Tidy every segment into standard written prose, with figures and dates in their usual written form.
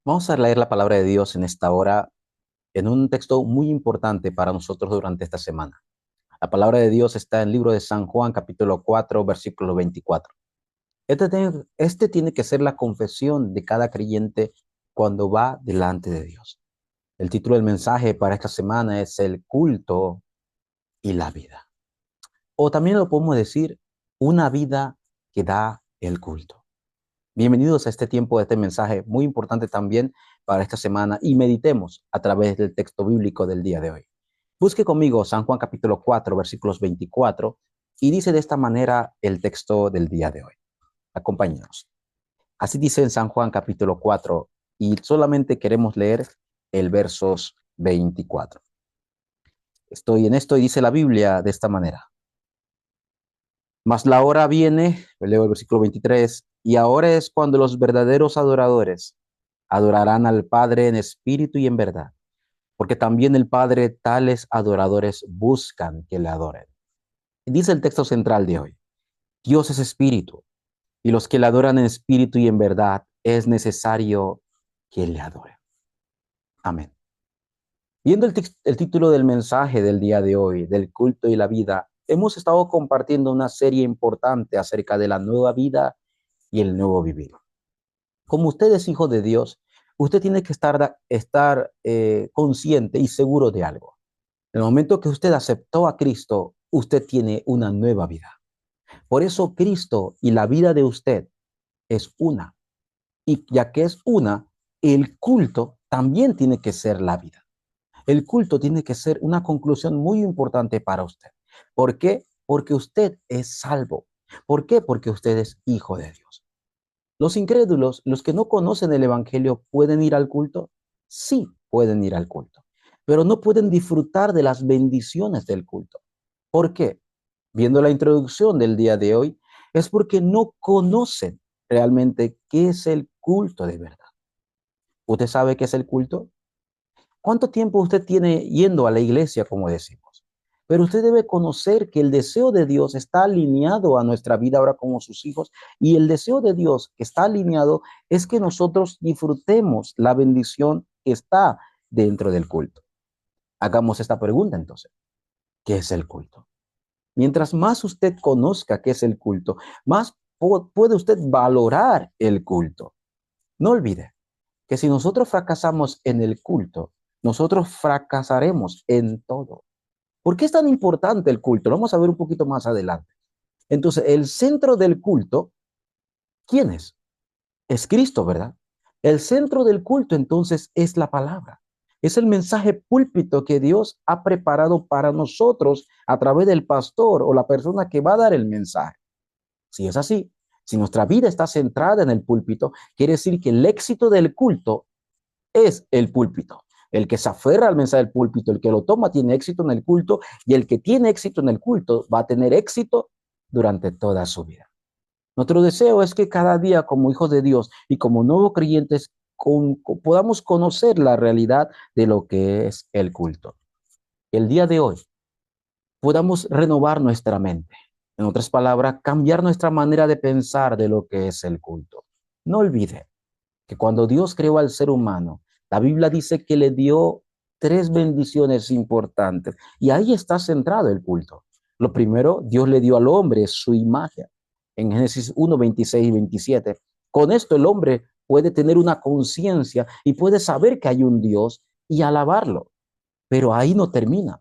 Vamos a leer la palabra de Dios en esta hora, en un texto muy importante para nosotros durante esta semana. La palabra de Dios está en el libro de San Juan, capítulo 4, versículo 24. Este tiene que ser la confesión de cada creyente cuando va delante de Dios. El título del mensaje para esta semana es El culto y la vida. O también lo podemos decir, una vida que da el culto. Bienvenidos a este tiempo, de este mensaje muy importante también para esta semana y meditemos a través del texto bíblico del día de hoy. Busque conmigo San Juan capítulo 4, versículos 24 y dice de esta manera el texto del día de hoy. Acompáñenos. Así dice en San Juan capítulo 4 y solamente queremos leer el versos 24. Estoy en esto y dice la Biblia de esta manera. Mas la hora viene, leo el versículo 23, y ahora es cuando los verdaderos adoradores adorarán al Padre en espíritu y en verdad, porque también el Padre tales adoradores buscan que le adoren. Dice el texto central de hoy, Dios es espíritu, y los que le adoran en espíritu y en verdad es necesario que le adoren. Amén. Viendo el título del mensaje del día de hoy, del culto y la vida, hemos estado compartiendo una serie importante acerca de la nueva vida y el nuevo vivir. Como usted es hijo de Dios, usted tiene que estar consciente y seguro de algo. En el momento que usted aceptó a Cristo, usted tiene una nueva vida. Por eso Cristo y la vida de usted es una. Y ya que es una, el culto también tiene que ser la vida. El culto tiene que ser una conclusión muy importante para usted. ¿Por qué? Porque usted es salvo. ¿Por qué? Porque usted es hijo de Dios. Los incrédulos, los que no conocen el Evangelio, ¿pueden ir al culto? Sí, pueden ir al culto, pero no pueden disfrutar de las bendiciones del culto. ¿Por qué? Viendo la introducción del día de hoy, es porque no conocen realmente qué es el culto de verdad. ¿Usted sabe qué es el culto? ¿Cuánto tiempo usted tiene yendo a la iglesia, como decimos? Pero usted debe conocer que el deseo de Dios está alineado a nuestra vida ahora como sus hijos, y el deseo de Dios que está alineado es que nosotros disfrutemos la bendición que está dentro del culto. Hagamos esta pregunta entonces. ¿Qué es el culto? Mientras más usted conozca qué es el culto, más puede usted valorar el culto. No olvide que si nosotros fracasamos en el culto, nosotros fracasaremos en todo. ¿Por qué es tan importante el culto? Lo vamos a ver un poquito más adelante. Entonces, el centro del culto, ¿quién es? Es Cristo, ¿verdad? El centro del culto entonces es la palabra. Es el mensaje púlpito que Dios ha preparado para nosotros a través del pastor o la persona que va a dar el mensaje. Si es así, si nuestra vida está centrada en el púlpito, quiere decir que el éxito del culto es el púlpito. El que se aferra al mensaje del púlpito, el que lo toma, tiene éxito en el culto, y el que tiene éxito en el culto va a tener éxito durante toda su vida. Nuestro deseo es que cada día, como hijos de Dios y como nuevos creyentes, podamos conocer la realidad de lo que es el culto. El día de hoy podamos renovar nuestra mente. En otras palabras, cambiar nuestra manera de pensar de lo que es el culto. No olvide que cuando Dios creó al ser humano, la Biblia dice que le dio tres bendiciones importantes, y ahí está centrado el culto. Lo primero, Dios le dio al hombre su imagen. En Génesis 1, 26 y 27. Con esto el hombre puede tener una conciencia y puede saber que hay un Dios y alabarlo. Pero ahí no termina.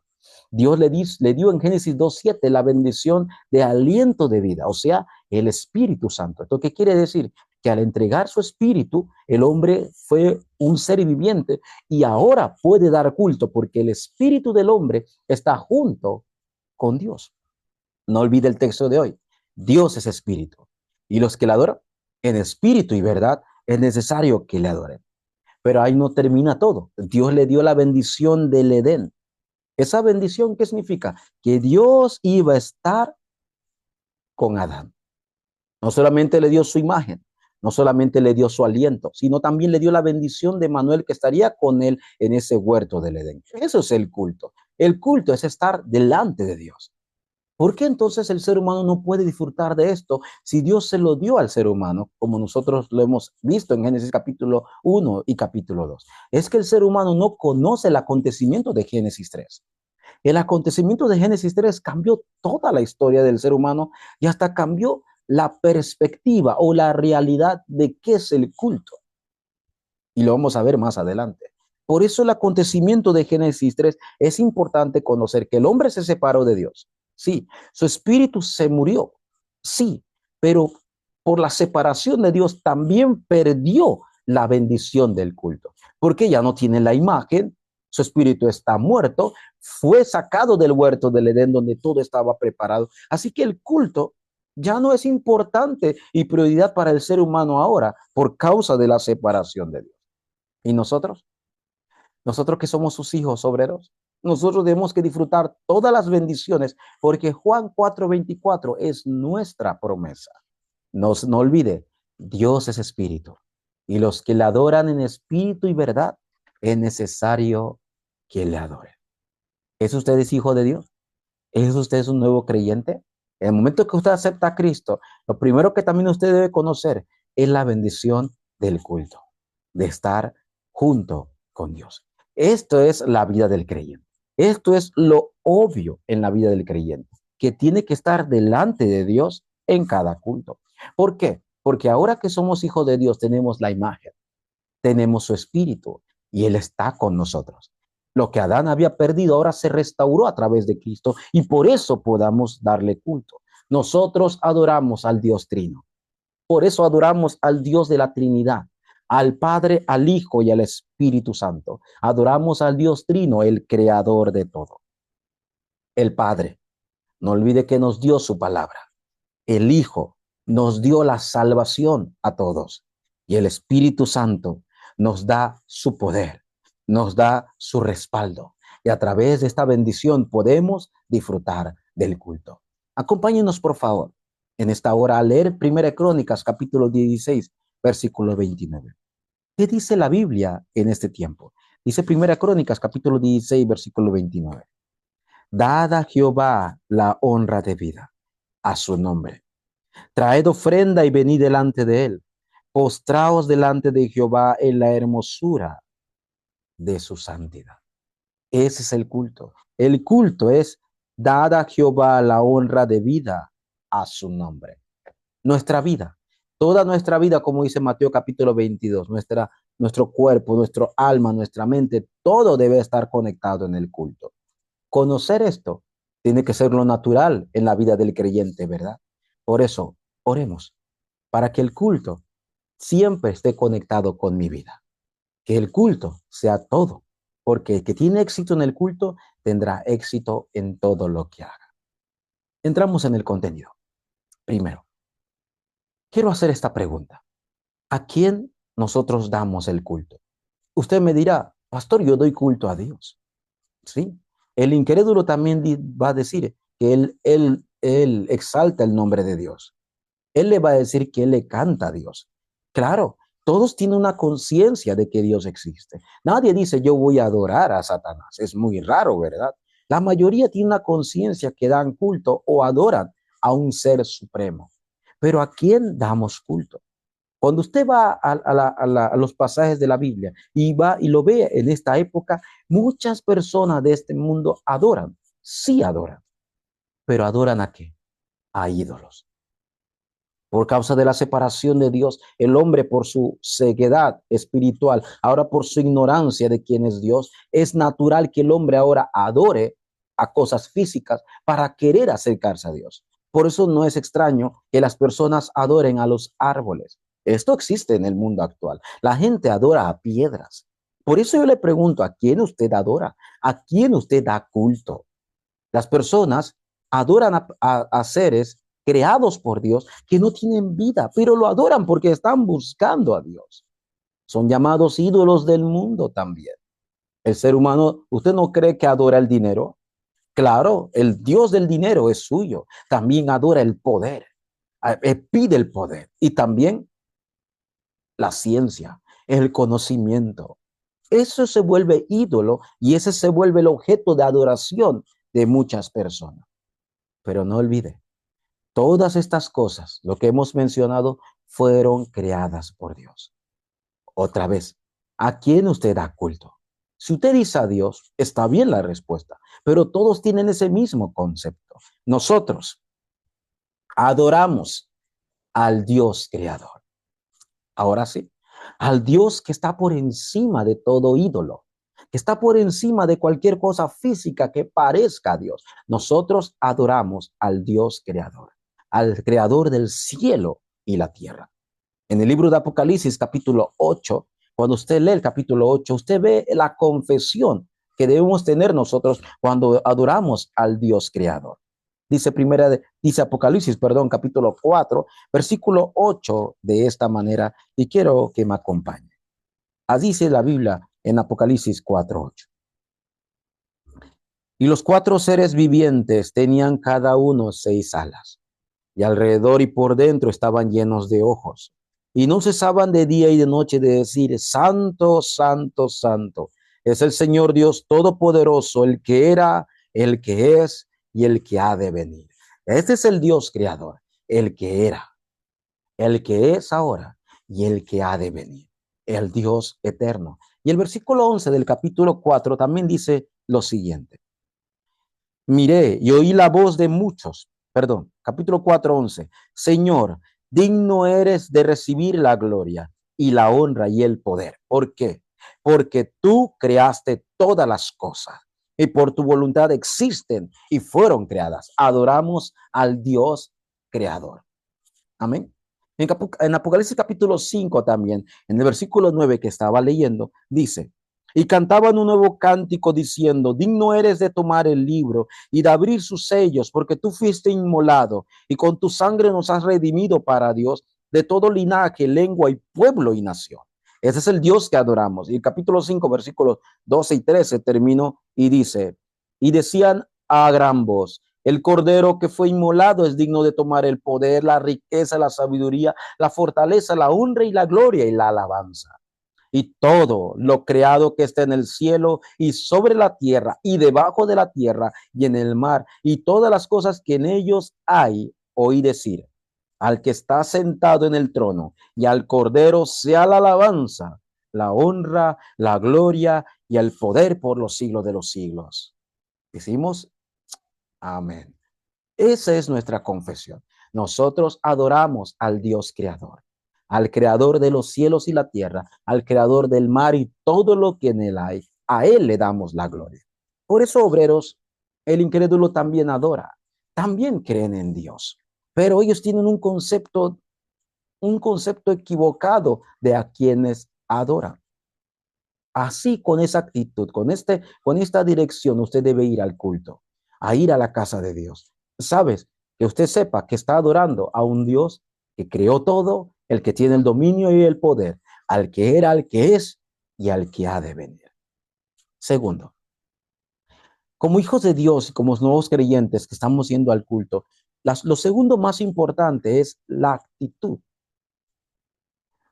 Dios le dio en Génesis 2:7 la bendición de aliento de vida, o sea, el Espíritu Santo. ¿Esto qué quiere decir? Que al entregar su espíritu, el hombre fue un ser viviente y ahora puede dar culto porque el espíritu del hombre está junto con Dios. No olvide el texto de hoy. Dios es espíritu, y los que le adoran en espíritu y verdad es necesario que le adoren. Pero ahí no termina todo. Dios le dio la bendición del Edén. ¿Esa bendición qué significa? Que Dios iba a estar con Adán. No solamente le dio su imagen, no solamente le dio su aliento, sino también le dio la bendición de Manuel, que estaría con él en ese huerto del Edén. Eso es el culto. El culto es estar delante de Dios. ¿Por qué entonces el ser humano no puede disfrutar de esto si Dios se lo dio al ser humano, como nosotros lo hemos visto en Génesis capítulo 1 y capítulo 2? Es que el ser humano no conoce el acontecimiento de Génesis 3. El acontecimiento de Génesis 3 cambió toda la historia del ser humano y hasta cambió la perspectiva o la realidad de qué es el culto. Y lo vamos a ver más adelante. Por eso el acontecimiento de Génesis 3 es importante conocer que el hombre se separó de Dios. Sí, su espíritu se murió. Sí, pero por la separación de Dios también perdió la bendición del culto, porque ya no tiene la imagen, su espíritu está muerto, fue sacado del huerto del Edén donde todo estaba preparado. Así que el culto ya no es importante y prioridad para el ser humano ahora por causa de la separación de Dios. ¿Y nosotros? Nosotros que somos sus hijos obreros, nosotros tenemos que disfrutar todas las bendiciones porque Juan 4:24 es nuestra promesa. No olvide, Dios es espíritu y los que le adoran en espíritu y verdad es necesario que le adoren. ¿Es usted hijo de Dios? ¿Es usted un nuevo creyente? En el momento que usted acepta a Cristo, lo primero que también usted debe conocer es la bendición del culto, de estar junto con Dios. Esto es la vida del creyente. Esto es lo obvio en la vida del creyente, que tiene que estar delante de Dios en cada culto. ¿Por qué? Porque ahora que somos hijos de Dios tenemos la imagen, tenemos su espíritu y Él está con nosotros. Lo que Adán había perdido ahora se restauró a través de Cristo y por eso podamos darle culto. Nosotros adoramos al Dios Trino. Por eso adoramos al Dios de la Trinidad, al Padre, al Hijo y al Espíritu Santo. Adoramos al Dios Trino, el creador de todo. El Padre, no olvide que nos dio su palabra. El Hijo nos dio la salvación a todos. Y el Espíritu Santo nos da su poder, nos da su respaldo. Y a través de esta bendición podemos disfrutar del culto. Acompáñenos, por favor, en esta hora a leer 1 Crónicas, capítulo 16, versículo 29. ¿Qué dice la Biblia en este tiempo? Dice 1 Crónicas, capítulo 16, versículo 29. Dad a Jehová la honra debida a su nombre. Traed ofrenda y venid delante de él. Postraos delante de Jehová en la hermosura de su santidad. Ese es el culto. El culto es dar a Jehová la honra debida a su nombre. Nuestra vida, toda nuestra vida, como dice Mateo capítulo 22, nuestro cuerpo, nuestro alma, nuestra mente, todo debe estar conectado en el culto. Conocer esto tiene que ser lo natural en la vida del creyente, ¿verdad? Por eso, oremos para que el culto siempre esté conectado con mi vida. Que el culto sea todo, porque el que tiene éxito en el culto tendrá éxito en todo lo que haga. Entramos en el contenido. Primero, quiero hacer esta pregunta. ¿A quién nosotros damos el culto? Usted me dirá, pastor, yo doy culto a Dios. ¿Sí? El incrédulo también va a decir que él exalta el nombre de Dios. Él le va a decir que él le canta a Dios. Claro, todos tienen una conciencia de que Dios existe. Nadie dice yo voy a adorar a Satanás. Es muy raro, ¿verdad? La mayoría tiene una conciencia que dan culto o adoran a un ser supremo. Pero ¿a quién damos culto? Cuando usted va a los pasajes de la Biblia y va y lo ve en esta época, muchas personas de este mundo adoran, sí adoran, pero ¿adoran a qué? A ídolos. Por causa de la separación de Dios, el hombre por su ceguedad espiritual, ahora por su ignorancia de quién es Dios, es natural que el hombre ahora adore a cosas físicas para querer acercarse a Dios. Por eso no es extraño que las personas adoren a los árboles. Esto existe en el mundo actual. La gente adora a piedras. Por eso yo le pregunto, ¿a quién usted adora? ¿A quién usted da culto? Las personas adoran a seres creados por Dios que no tienen vida, pero lo adoran porque están buscando a Dios. Son llamados ídolos del mundo también. El ser humano, ¿usted no cree que adora el dinero? Claro, el Dios del dinero es suyo. También adora el poder, pide el poder y también la ciencia, el conocimiento. Eso se vuelve ídolo y ese se vuelve el objeto de adoración de muchas personas. Pero no olvide, todas estas cosas, lo que hemos mencionado, fueron creadas por Dios. Otra vez, ¿a quién usted da culto? Si usted dice a Dios, está bien la respuesta, pero todos tienen ese mismo concepto. Nosotros adoramos al Dios creador. Ahora sí, al Dios que está por encima de todo ídolo, que está por encima de cualquier cosa física que parezca a Dios. Nosotros adoramos al Dios creador, al creador del cielo y la tierra. En el libro de Apocalipsis, capítulo 8, cuando usted lee el capítulo 8, usted ve la confesión que debemos tener nosotros cuando adoramos al Dios creador. Dice Apocalipsis, perdón, capítulo 4, versículo 8 de esta manera, y quiero que me acompañe. Así dice la Biblia en Apocalipsis 4:8. Y los cuatro seres vivientes tenían cada uno 6 alas, y alrededor y por dentro estaban llenos de ojos, y no cesaban de día y de noche de decir: Santo, Santo, Santo, es el Señor Dios Todopoderoso, el que era, el que es y el que ha de venir. Este es el Dios creador, el que era, el que es ahora y el que ha de venir, el Dios eterno. Y el versículo 11 del capítulo 4 también dice lo siguiente: miré y oí la voz de muchos, perdón, capítulo 4:11. Señor, digno eres de recibir la gloria y la honra y el poder. ¿Por qué? Porque tú creaste todas las cosas y por tu voluntad existen y fueron creadas. Adoramos al Dios creador. Amén. En Apocalipsis capítulo 5 también, en el versículo 9 que estaba leyendo, dice: y cantaban un nuevo cántico diciendo: digno eres de tomar el libro y de abrir sus sellos, porque tú fuiste inmolado y con tu sangre nos has redimido para Dios de todo linaje, lengua y pueblo y nación. Ese es el Dios que adoramos. Y el capítulo 5, versículos 12 y 13 terminó y dice: y decían a gran voz: el cordero que fue inmolado es digno de tomar el poder, la riqueza, la sabiduría, la fortaleza, la honra y la gloria y la alabanza. Y todo lo creado que está en el cielo y sobre la tierra y debajo de la tierra y en el mar y todas las cosas que en ellos hay, oí decir: al que está sentado en el trono y al cordero sea la alabanza, la honra, la gloria y el poder por los siglos de los siglos. Decimos amén. Esa es nuestra confesión. Nosotros adoramos al Dios creador, al creador de los cielos y la tierra, al creador del mar y todo lo que en él hay. A él le damos la gloria. Por eso, obreros, el incrédulo también adora, también creen en Dios, pero ellos tienen un concepto equivocado de a quienes adoran. Así, con esa actitud, con esta dirección, usted debe ir al culto, a ir a la casa de Dios. ¿Sabes? Que usted sepa que está adorando a un Dios que creó todo, el que tiene el dominio y el poder, al que era, al que es y al que ha de venir. Segundo, como hijos de Dios y como nuevos creyentes que estamos yendo al culto, lo segundo más importante es la actitud.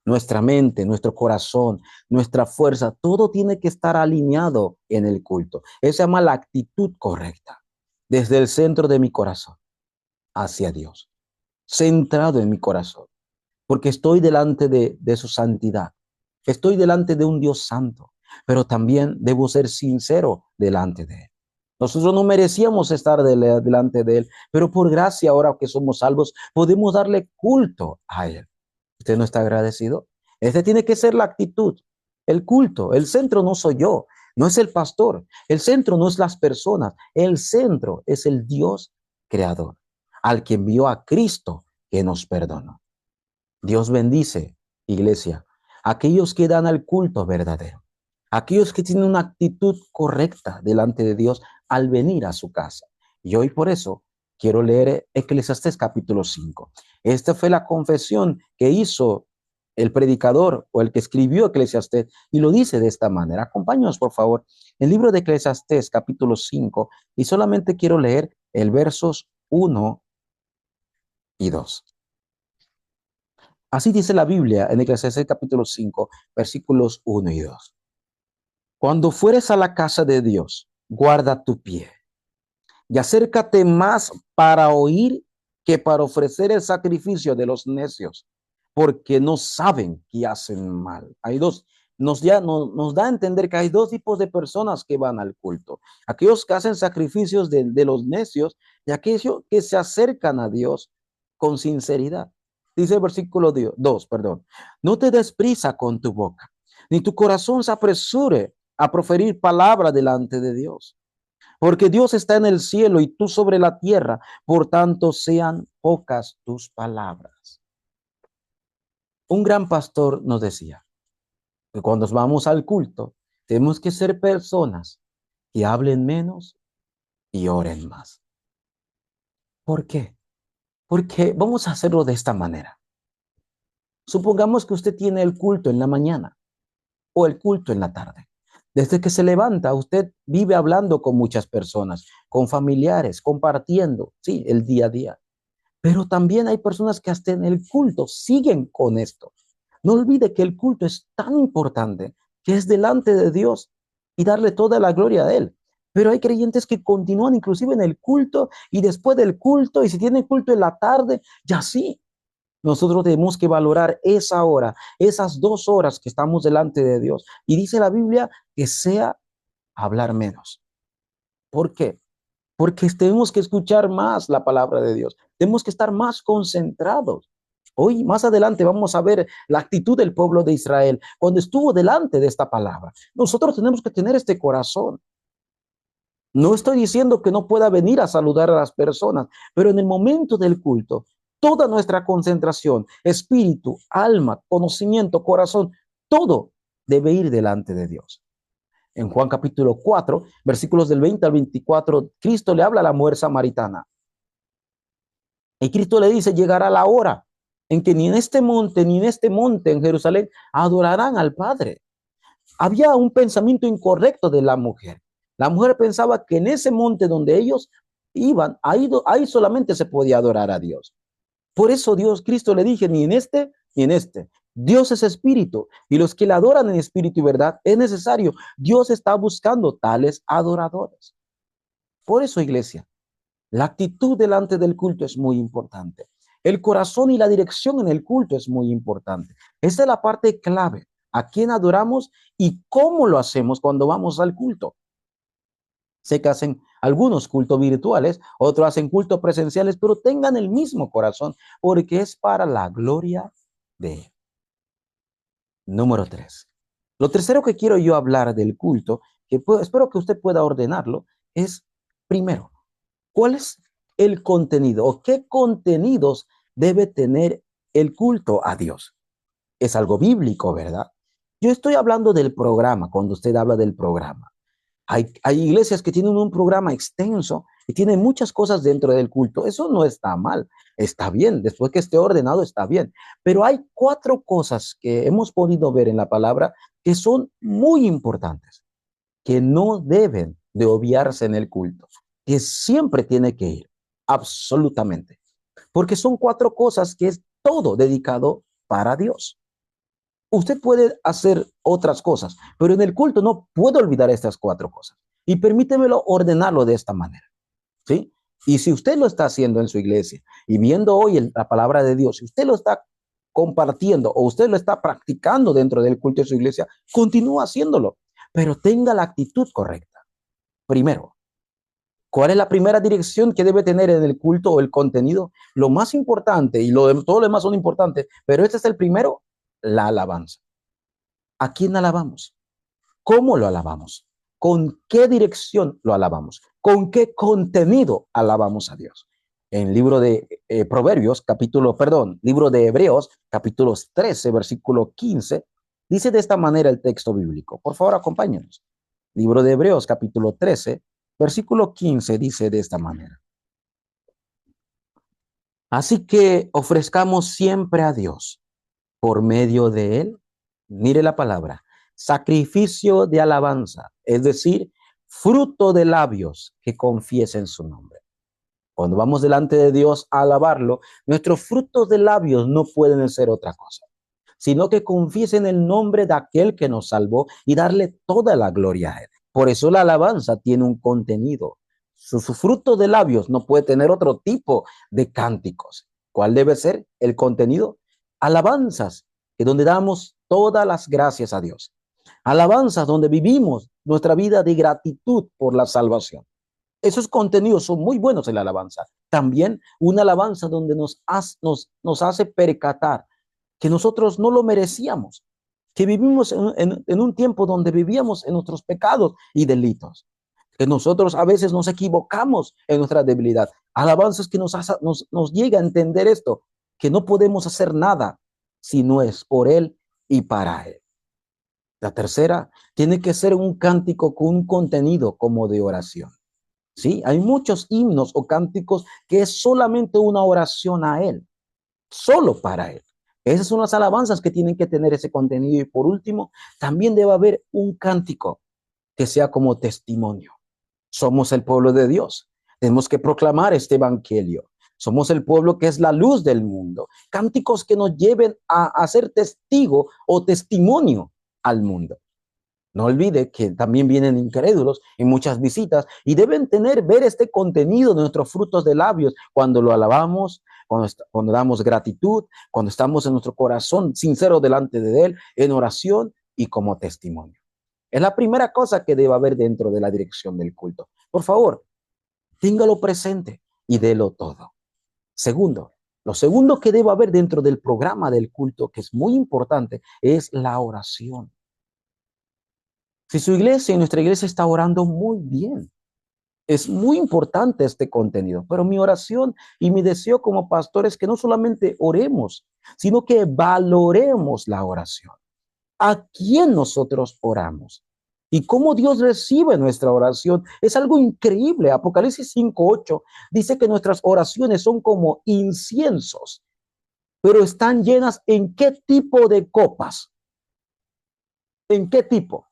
Nuestra mente, nuestro corazón, nuestra fuerza, todo tiene que estar alineado en el culto. Eso se llama la actitud correcta, desde el centro de mi corazón hacia Dios, centrado en mi corazón, porque estoy delante de su santidad, estoy delante de un Dios santo, pero también debo ser sincero delante de Él. Nosotros no merecíamos estar delante de Él, pero por gracia, ahora que somos salvos, podemos darle culto a Él. ¿Usted no está agradecido? Esta tiene que ser la actitud, el culto. El centro no soy yo, no es el pastor. El centro no es las personas. El centro es el Dios creador, al que envió a Cristo que nos perdonó. Dios bendice, iglesia, aquellos que dan al culto verdadero, aquellos que tienen una actitud correcta delante de Dios al venir a su casa. Y hoy por eso quiero leer Eclesiastés capítulo 5. Esta fue la confesión que hizo el predicador o el que escribió Eclesiastés y lo dice de esta manera. Acompáñanos, por favor, el libro de Eclesiastés capítulo 5 y solamente quiero leer el versos 1 y 2. Así dice la Biblia en Eclesiastés capítulo 5, versículos 1 y 2. Cuando fueres a la casa de Dios, guarda tu pie y acércate más para oír que para ofrecer el sacrificio de los necios, porque no saben que hacen mal. Hay dos, nos da a entender que hay dos tipos de personas que van al culto. Aquellos que hacen sacrificios de los necios y aquellos que se acercan a Dios con sinceridad. Dice el versículo 2, perdón. No te des prisa con tu boca, ni tu corazón se apresure a proferir palabra delante de Dios. Porque Dios está en el cielo y tú sobre la tierra, por tanto sean pocas tus palabras. Un gran pastor nos decía que cuando vamos al culto, tenemos que ser personas que hablen menos y oren más. ¿Por qué? Porque vamos a hacerlo de esta manera. Supongamos que usted tiene el culto en la mañana o el culto en la tarde. Desde que se levanta, usted vive hablando con muchas personas, con familiares, compartiendo, sí, el día a día. Pero también hay personas que hasta en el culto siguen con esto. No olvide que el culto es tan importante que es delante de Dios y darle toda la gloria a Él. Pero hay creyentes que continúan inclusive en el culto y después del culto, y si tienen culto en la tarde, ya sí. Nosotros tenemos que valorar esa hora, esas 2 horas que estamos delante de Dios. Y dice la Biblia que sea hablar menos. ¿Por qué? Porque tenemos que escuchar más la palabra de Dios. Tenemos que estar más concentrados. Hoy, más adelante, vamos a ver la actitud del pueblo de Israel cuando estuvo delante de esta palabra. Nosotros tenemos que tener este corazón. No estoy diciendo que no pueda venir a saludar a las personas, pero en el momento del culto, toda nuestra concentración, espíritu, alma, conocimiento, corazón, todo debe ir delante de Dios. En Juan capítulo 4, versículos del 20 al 24, Cristo le habla a la mujer samaritana. Y Cristo le dice, llegará la hora en que ni en este monte, ni en este monte en Jerusalén adorarán al Padre. Había un pensamiento incorrecto de la mujer. La mujer pensaba que en ese monte donde ellos iban, ahí solamente se podía adorar a Dios. Por eso Cristo le dije, ni en este, ni en este. Dios es espíritu y los que le adoran en espíritu y verdad es necesario. Dios está buscando tales adoradores. Por eso, iglesia, la actitud delante del culto es muy importante. El corazón y la dirección en el culto es muy importante. Esa es la parte clave. ¿A quién adoramos y cómo lo hacemos cuando vamos al culto? Sé que hacen algunos cultos virtuales, otros hacen cultos presenciales, pero tengan el mismo corazón porque es para la gloria de Él. Número 3. Lo tercero que quiero yo hablar del culto, espero que usted pueda ordenarlo, es primero, ¿cuál es el contenido o qué contenidos debe tener el culto a Dios? Es algo bíblico, ¿verdad? Yo estoy hablando del programa, cuando usted habla del programa. Hay iglesias que tienen un programa extenso y tienen muchas cosas dentro del culto. Eso no está mal, está bien. Después que esté ordenado, está bien. Pero hay 4 cosas que hemos podido ver en la palabra que son muy importantes, que no deben de obviarse en el culto, que siempre tiene que ir, absolutamente. Porque son 4 cosas que es todo dedicado para Dios. Usted puede hacer otras cosas, pero en el culto no puede olvidar estas 4 cosas. Y permítemelo ordenarlo de esta manera, ¿sí? Y si usted lo está haciendo en su iglesia y viendo hoy la palabra de Dios, si usted lo está compartiendo o usted lo está practicando dentro del culto de su iglesia, continúa haciéndolo, pero tenga la actitud correcta. Primero, ¿cuál es la primera dirección que debe tener en el culto o el contenido? Lo más importante y todo lo demás son importantes, pero este es el primero, la alabanza. ¿A quién alabamos? ¿Cómo lo alabamos? ¿Con qué dirección lo alabamos? ¿Con qué contenido alabamos a Dios? En libro de libro de Hebreos, capítulos 13, versículo 15, dice de esta manera el texto bíblico. Por favor, acompáñenos. Libro de Hebreos, capítulo 13, versículo 15, dice de esta manera. Así que ofrezcamos siempre a Dios por medio de Él, mire la palabra, sacrificio de alabanza, es decir, fruto de labios que confiesen su nombre. Cuando vamos delante de Dios a alabarlo, nuestros frutos de labios no pueden ser otra cosa, sino que confiesen el nombre de aquel que nos salvó y darle toda la gloria a Él. Por eso la alabanza tiene un contenido. Su fruto de labios no puede tener otro tipo de cánticos. ¿Cuál debe ser el contenido? Alabanzas, que donde damos todas las gracias a Dios. Alabanzas donde vivimos nuestra vida de gratitud por la salvación. Esos contenidos son muy buenos en la alabanza. También una alabanza donde nos hace percatar que nosotros no lo merecíamos, que vivimos en un tiempo donde vivíamos en nuestros pecados y delitos, que nosotros a veces nos equivocamos en nuestra debilidad. Alabanzas que nos llega a entender esto, que no podemos hacer nada si no es por Él y para Él. La tercera tiene que ser un cántico con un contenido como de oración. ¿Sí? Hay muchos himnos o cánticos que es solamente una oración a Él, solo para Él. Esas son las alabanzas que tienen que tener ese contenido. Y por último, también debe haber un cántico que sea como testimonio. Somos el pueblo de Dios. Tenemos que proclamar este evangelio. Somos el pueblo que es la luz del mundo. Cánticos que nos lleven a ser testigo o testimonio al mundo. No olvide que también vienen incrédulos y muchas visitas y deben ver este contenido de nuestros frutos de labios cuando lo alabamos, cuando damos gratitud, cuando estamos en nuestro corazón sincero delante de Él, en oración y como testimonio. Es la primera cosa que debe haber dentro de la dirección del culto. Por favor, téngalo presente y délo todo. Segundo, lo segundo que debe haber dentro del programa del culto, que es muy importante, es la oración. Si su iglesia y nuestra iglesia está orando muy bien, es muy importante este contenido, pero mi oración y mi deseo como pastor es que no solamente oremos, sino que valoremos la oración. ¿A quién nosotros oramos? Y cómo Dios recibe nuestra oración es algo increíble. Apocalipsis 5:8 dice que nuestras oraciones son como inciensos, pero están llenas ¿en qué tipo de copas? ¿En qué tipo?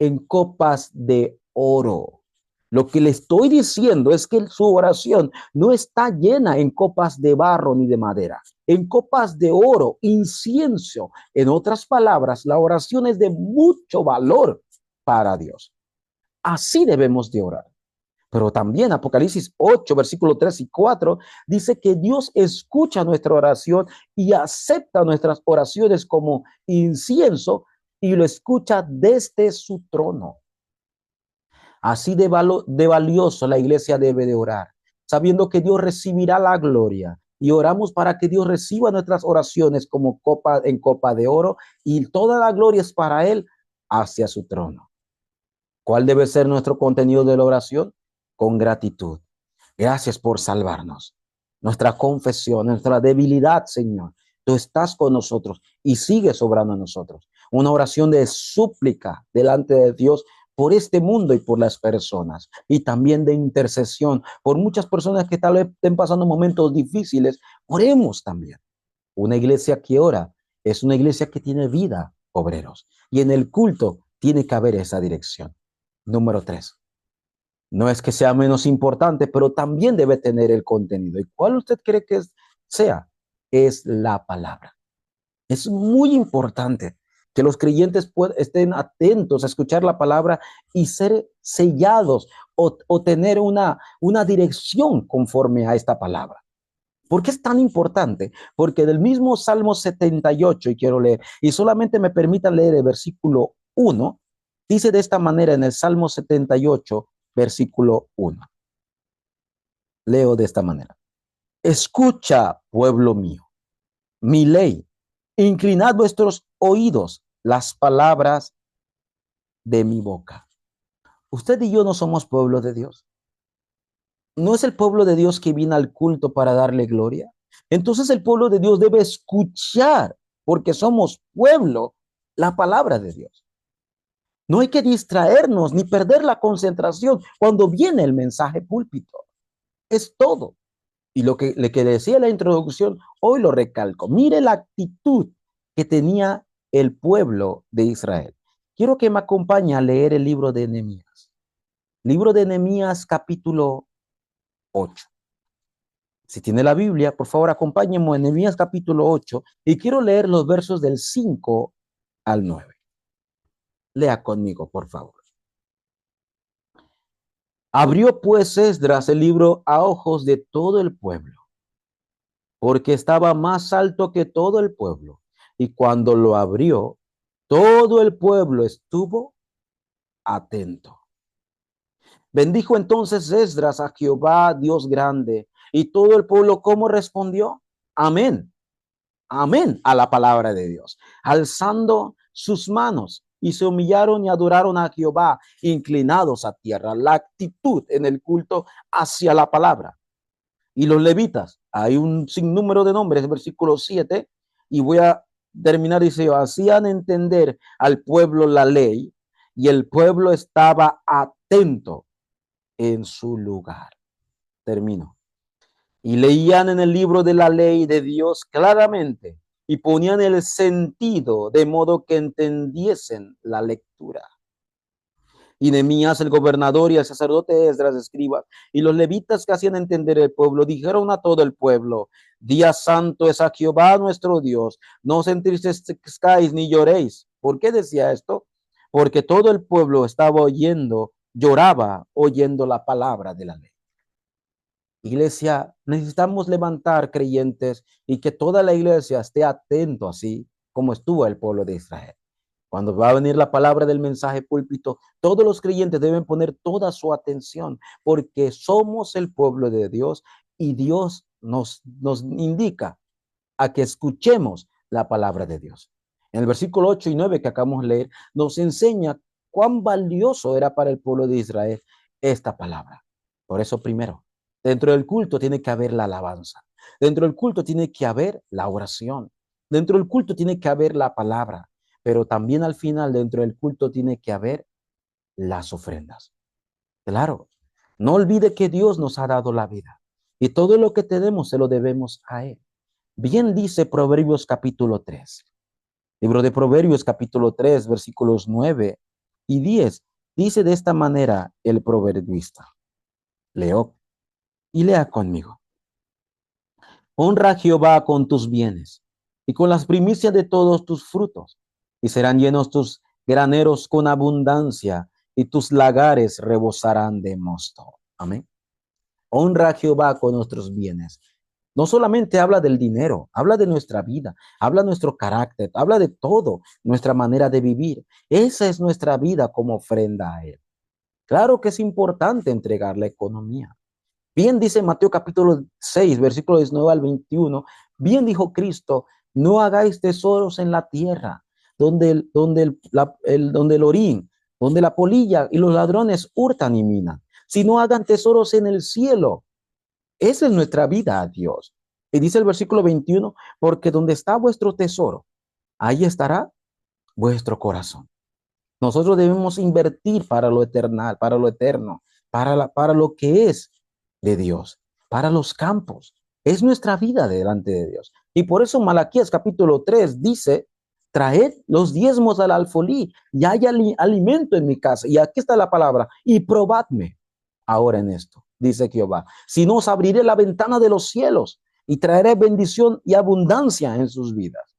En copas de oro. Lo que le estoy diciendo es que su oración no está llena en copas de barro ni de madera, en copas de oro, incienso. En otras palabras, la oración es de mucho valor para Dios. Así debemos de orar. Pero también Apocalipsis 8, versículos 3 y 4, dice que Dios escucha nuestra oración y acepta nuestras oraciones como incienso y lo escucha desde su trono. Así de valioso la iglesia debe de orar, sabiendo que Dios recibirá la gloria. Y oramos para que Dios reciba nuestras oraciones como copa de oro y toda la gloria es para Él hacia su trono. ¿Cuál debe ser nuestro contenido de la oración? Con gratitud. Gracias por salvarnos. Nuestra confesión, nuestra debilidad, Señor. Tú estás con nosotros y sigues obrando en nosotros. Una oración de súplica delante de Dios por este mundo y por las personas. Y también de intercesión por muchas personas que tal vez estén pasando momentos difíciles. Oremos también. Una iglesia que ora es una iglesia que tiene vida, obreros. Y en el culto tiene que haber esa dirección. Número 3. No es que sea menos importante, pero también debe tener el contenido. ¿Y cuál usted cree que sea? Es la palabra. Es muy importante que los creyentes estén atentos a escuchar la palabra y ser sellados o tener una dirección conforme a esta palabra. ¿Por qué es tan importante? Porque del mismo Salmo 78, y quiero leer, y solamente me permitan leer el versículo 1, dice de esta manera en el Salmo 78, versículo 1. Leo de esta manera. Escucha, pueblo mío, mi ley. Inclinad vuestros oídos las palabras de mi boca. Usted y yo no somos pueblo de Dios. ¿No es el pueblo de Dios que viene al culto para darle gloria? Entonces el pueblo de Dios debe escuchar, porque somos pueblo, la palabra de Dios. No hay que distraernos ni perder la concentración cuando viene el mensaje púlpito. Es todo. Y lo que decía en la introducción, hoy lo recalco. Mire la actitud que tenía el pueblo de Israel. Quiero que me acompañe a leer el libro de Nehemías. Libro de Nehemías, capítulo 8. Si tiene la Biblia, por favor, acompáñenme en Nehemías capítulo 8 y quiero leer los versos del 5 al 9. Lea conmigo, por favor. Abrió pues Esdras el libro a ojos de todo el pueblo, porque estaba más alto que todo el pueblo. Y cuando lo abrió, todo el pueblo estuvo atento. Bendijo entonces Esdras a Jehová, Dios grande, y todo el pueblo, ¿cómo respondió? Amén, amén a la palabra de Dios, alzando sus manos, y se humillaron y adoraron a Jehová, inclinados a tierra. La actitud en el culto hacia la palabra. Y los levitas, hay un sinnúmero de nombres, versículo 7, y voy a terminar, dice, hacían entender al pueblo la ley, y el pueblo estaba atento en su lugar. Termino. Y leían en el libro de la ley de Dios claramente y ponían el sentido de modo que entendiesen la lectura. Y Nehemías, el gobernador, y el sacerdote Esdras, escriba, y los levitas que hacían entender el pueblo, dijeron a todo el pueblo: Día santo es a Jehová nuestro Dios, no os entristezcáis ni lloréis. ¿Por qué decía esto? Porque todo el pueblo estaba oyendo, lloraba oyendo la palabra de la ley. Iglesia, necesitamos levantar creyentes y que toda la iglesia esté atento, así como estuvo el pueblo de Israel. Cuando va a venir la palabra del mensaje púlpito, todos los creyentes deben poner toda su atención, porque somos el pueblo de Dios y Dios nos indica a que escuchemos la palabra de Dios. En el versículo 8 y 9 que acabamos de leer, nos enseña cuán valioso era para el pueblo de Israel esta palabra. Por eso, primero, dentro del culto tiene que haber la alabanza. Dentro del culto tiene que haber la oración. Dentro del culto tiene que haber la palabra. Pero también al final, dentro del culto, tiene que haber las ofrendas. Claro, no olvide que Dios nos ha dado la vida. Y todo lo que tenemos se lo debemos a Él. Bien dice Proverbios capítulo 3. Libro de Proverbios capítulo 3, versículos 9 y 10. Dice de esta manera el proverbista. Leo y lea conmigo. Honra a Jehová con tus bienes y con las primicias de todos tus frutos, y serán llenos tus graneros con abundancia, y tus lagares rebosarán de mosto. Amén. Honra a Jehová con nuestros bienes. No solamente habla del dinero, habla de nuestra vida, habla de nuestro carácter, habla de todo, nuestra manera de vivir. Esa es nuestra vida como ofrenda a Él. Claro que es importante entregar la economía. Bien dice Mateo capítulo 6, versículo 19 al 21, bien dijo Cristo: no hagáis tesoros en la tierra, donde el orín, donde la polilla y los ladrones hurtan y minan, sino hagan tesoros en el cielo. Esa es nuestra vida a Dios. Y dice el versículo 21, porque donde está vuestro tesoro, ahí estará vuestro corazón. Nosotros debemos invertir para lo eternal, para lo eterno, para lo que es de Dios, para los campos. Es nuestra vida delante de Dios. Y por eso Malaquías capítulo 3 dice: traed los diezmos al alfolí y hay alimento en mi casa. Y aquí está la palabra: y probadme ahora en esto, dice Jehová. Si no, os abriré la ventana de los cielos y traeré bendición y abundancia en sus vidas.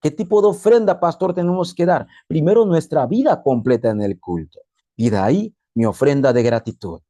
¿Qué tipo de ofrenda, pastor, tenemos que dar? Primero, nuestra vida completa en el culto. Y de ahí, mi ofrenda de gratitud,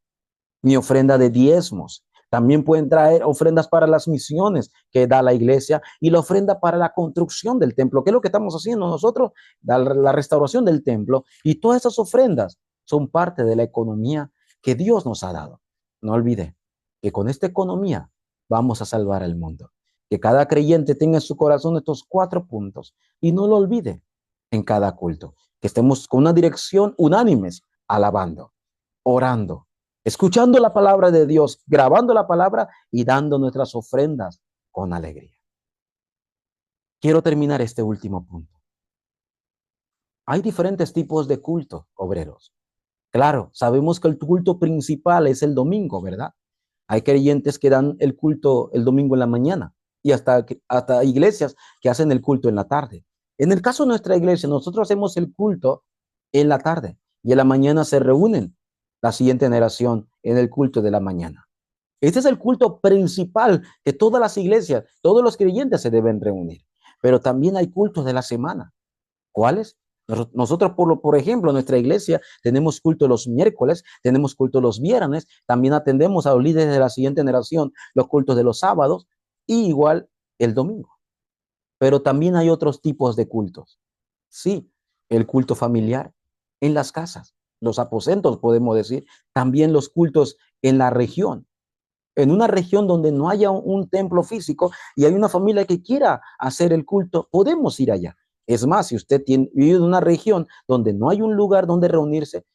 mi ofrenda de diezmos. También pueden traer ofrendas para las misiones que da la iglesia y la ofrenda para la construcción del templo, que es lo que estamos haciendo nosotros, la restauración del templo. Y todas esas ofrendas son parte de la economía que Dios nos ha dado. No olvide que con esta economía vamos a salvar al mundo. Que cada creyente tenga en su corazón estos 4 puntos y no lo olvide en cada culto. Que estemos con una dirección unánimes, alabando, orando, escuchando la palabra de Dios, grabando la palabra y dando nuestras ofrendas con alegría. Quiero terminar este último punto. Hay diferentes tipos de culto, obreros. Claro, sabemos que el culto principal es el domingo, ¿verdad? Hay creyentes que dan el culto el domingo en la mañana y hasta iglesias que hacen el culto en la tarde. En el caso de nuestra iglesia, nosotros hacemos el culto en la tarde y en la mañana se reúnen la siguiente generación en el culto de la mañana. Este es el culto principal que todas las iglesias, todos los creyentes se deben reunir. Pero también hay cultos de la semana. ¿Cuáles? Nosotros, por ejemplo, en nuestra iglesia tenemos culto los miércoles, tenemos culto los viernes, también atendemos a los líderes de la siguiente generación los cultos de los sábados y igual el domingo. Pero también hay otros tipos de cultos. Sí, el culto familiar en las casas, los aposentos, podemos decir, también los cultos en la región. En una región donde no haya un templo físico y hay una familia que quiera hacer el culto, podemos ir allá. Es más, si usted vive en una región donde no hay un lugar donde reunirse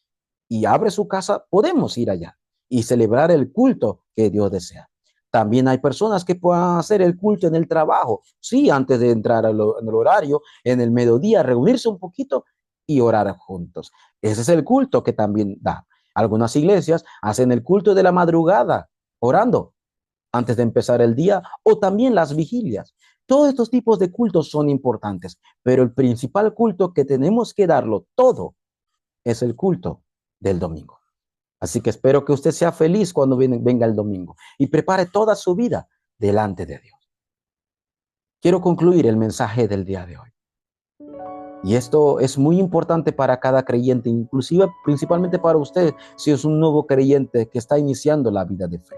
y abre su casa, podemos ir allá y celebrar el culto que Dios desea. También hay personas que puedan hacer el culto en el trabajo, sí, antes de entrar en el horario, en el mediodía, reunirse un poquito y orar juntos. Ese es el culto que también da. Algunas iglesias hacen el culto de la madrugada, orando antes de empezar el día, o también las vigilias. Todos estos tipos de cultos son importantes, pero el principal culto que tenemos que darlo todo es el culto del domingo. Así que espero que usted sea feliz cuando venga el domingo y prepare toda su vida delante de Dios. Quiero concluir el mensaje del día de hoy. Y esto es muy importante para cada creyente, inclusive principalmente para usted, si es un nuevo creyente que está iniciando la vida de fe.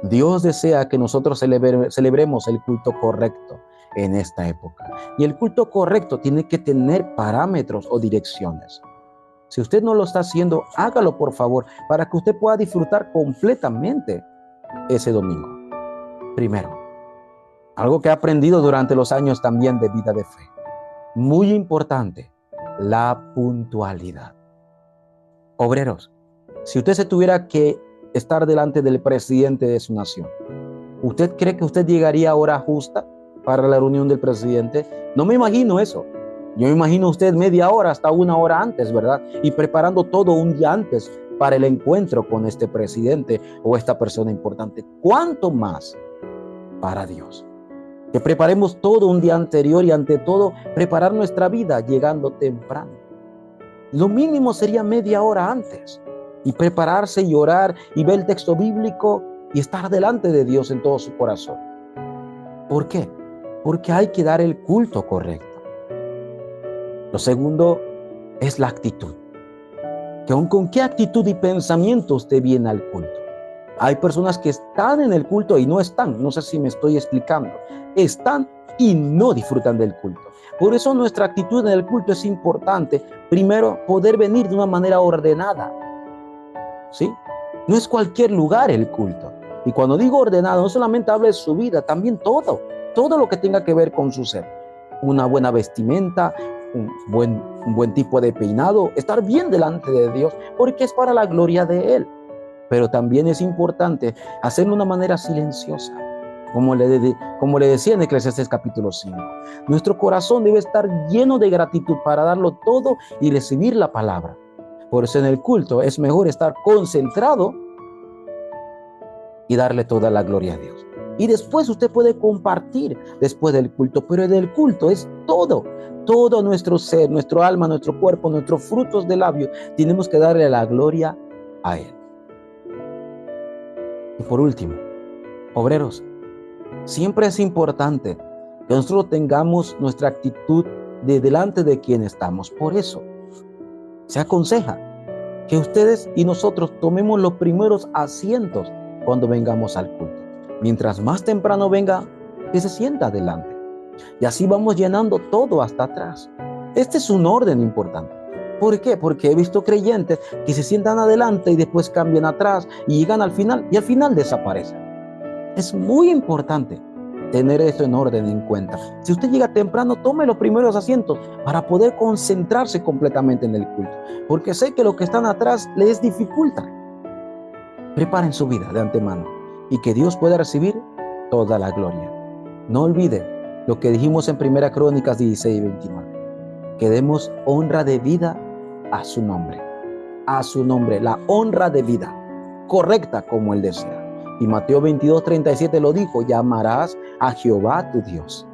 Dios desea que nosotros celebremos el culto correcto en esta época. Y el culto correcto tiene que tener parámetros o direcciones. Si usted no lo está haciendo, hágalo por favor, para que usted pueda disfrutar completamente ese domingo. Primero, algo que he aprendido durante los años también de vida de fe. Muy importante, la puntualidad. Obreros, si usted se tuviera que estar delante del presidente de su nación, ¿usted cree que usted llegaría a hora justa para la reunión del presidente? No me imagino eso. Yo me imagino usted media hora hasta una hora antes, ¿verdad? Y preparando todo un día antes para el encuentro con este presidente o esta persona importante. ¿Cuánto más para Dios? Que preparemos todo un día anterior y ante todo preparar nuestra vida llegando temprano. Lo mínimo sería media hora antes y prepararse y orar y ver el texto bíblico y estar delante de Dios en todo su corazón. ¿Por qué? Porque hay que dar el culto correcto. Lo segundo es la actitud. ¿Con qué actitud y pensamiento usted viene al culto? Hay personas que están en el culto y no están. No sé si me estoy explicando. Están y no disfrutan del culto. Por eso nuestra actitud en el culto es importante. Primero, poder venir de una manera ordenada. ¿Sí? No es cualquier lugar el culto. Y cuando digo ordenado, no solamente habla de su vida, también todo lo que tenga que ver con su ser. Una buena vestimenta, un buen tipo de peinado, estar bien delante de Dios, porque es para la gloria de Él. Pero también es importante hacerlo de una manera silenciosa, como le decía en Eclesiastés capítulo 5. Nuestro corazón debe estar lleno de gratitud para darlo todo y recibir la palabra. Por eso en el culto es mejor estar concentrado y darle toda la gloria a Dios. Y después usted puede compartir después del culto, pero en el culto es todo nuestro ser, nuestro alma, nuestro cuerpo, nuestros frutos de labio, tenemos que darle la gloria a Él. Y por último, obreros, siempre es importante que nosotros tengamos nuestra actitud de delante de quien estamos. Por eso, se aconseja que ustedes y nosotros tomemos los primeros asientos cuando vengamos al culto. Mientras más temprano venga, que se sienta adelante. Y así vamos llenando todo hasta atrás. Este es un orden importante. ¿Por qué? Porque he visto creyentes que se sientan adelante y después cambian atrás y llegan al final y al final desaparecen. Es muy importante tener esto en orden en cuenta. Si usted llega temprano, tome los primeros asientos para poder concentrarse completamente en el culto. Porque sé que los que están atrás les dificulta. Preparen su vida de antemano y que Dios pueda recibir toda la gloria. No olvide lo que dijimos en 1 Crónicas 16 y 29. Que demos honra de vida a su nombre. A su nombre, la honra de vida, correcta como Él desea. Y Mateo 22:37 lo dijo: llamarás a Jehová tu Dios.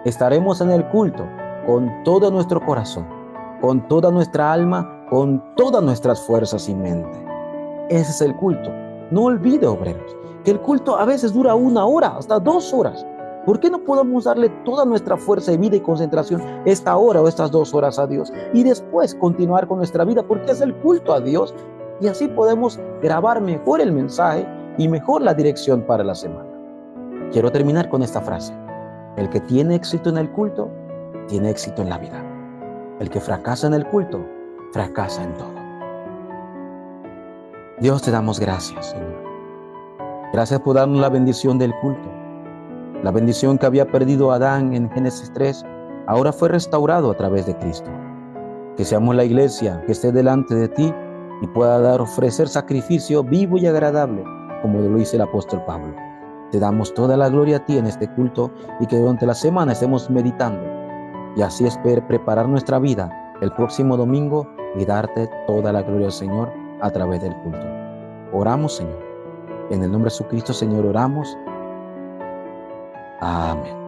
Estaremos en el culto con todo nuestro corazón, con toda nuestra alma, con todas nuestras fuerzas y mente. Ese es el culto. No olvide, obreros, que el culto a veces dura 1 hora, hasta 2 horas. ¿Por qué no podemos darle toda nuestra fuerza y vida y concentración esta hora o estas 2 horas a Dios y después continuar con nuestra vida? Porque es el culto a Dios y así podemos grabar mejor el mensaje y mejor la dirección para la semana. Quiero terminar con esta frase. El que tiene éxito en el culto, tiene éxito en la vida. El que fracasa en el culto, fracasa en todo. Dios, te damos gracias, Señor. Gracias por darnos la bendición del culto. La bendición que había perdido Adán en Génesis 3, ahora fue restaurado a través de Cristo. Que seamos la iglesia que esté delante de ti y pueda ofrecer sacrificio vivo y agradable, como lo dice el apóstol Pablo. Te damos toda la gloria a ti en este culto y que durante la semana estemos meditando y así preparar nuestra vida el próximo domingo y darte toda la gloria al Señor a través del culto. Oramos, Señor. En el nombre de Jesucristo, Señor, oramos. Amén.